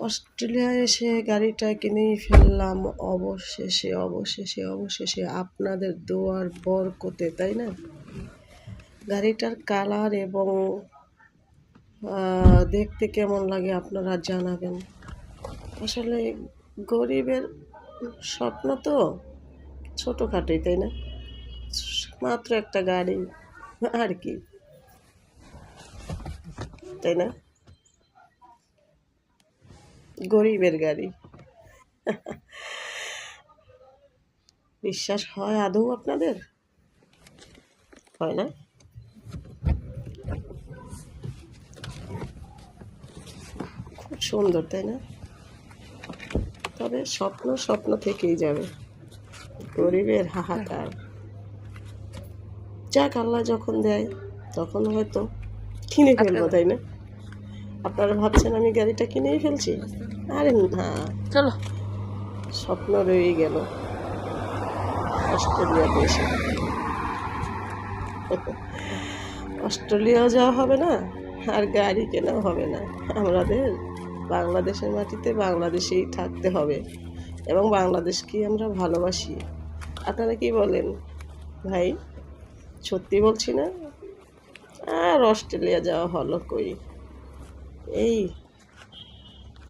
অস্ট্রেলিয়ায় এসে গাড়িটা কিনেই ফেললাম অবশেষে আপনাদের দোয়ার বরকতে, তাই না? গাড়িটার কালার এবং দেখতে কেমন লাগে আপনারা জানাবেন। আসলে গরিবের স্বপ্ন তো ছোটোখাটোই, তাই না? মাত্র একটা গাড়ি, আর কি, তাই না? গরিবের গাড়ি। বিশ্বাস হয় আদৌ আপনাদের? হয় না? খুব সুন্দর, তাই না? তবে স্বপ্ন থেকেই যাবে। গরিবের হাহাকার। যাক, আল্লাহ যখন দেয় তখন হয়তো কিনে ফেলবো, তাই না? আপনারা ভাবছেন আমি গাড়িটা কিনেই ফেলছি? আরে না, চলো, স্বপ্ন রয়ে গেল অস্ট্রেলিয়াতে এসে। অস্ট্রেলিয়াও যাওয়া হবে না, আর গাড়ি কেনাও হবে না। আমাদের বাংলাদেশের মাটিতে বাংলাদেশেই থাকতে হবে, এবং বাংলাদেশকেই আমরা ভালোবাসি। আপনারা কি বলেন ভাই? সত্যি বলছি না? আর অস্ট্রেলিয়া যাওয়া হলো কই, এই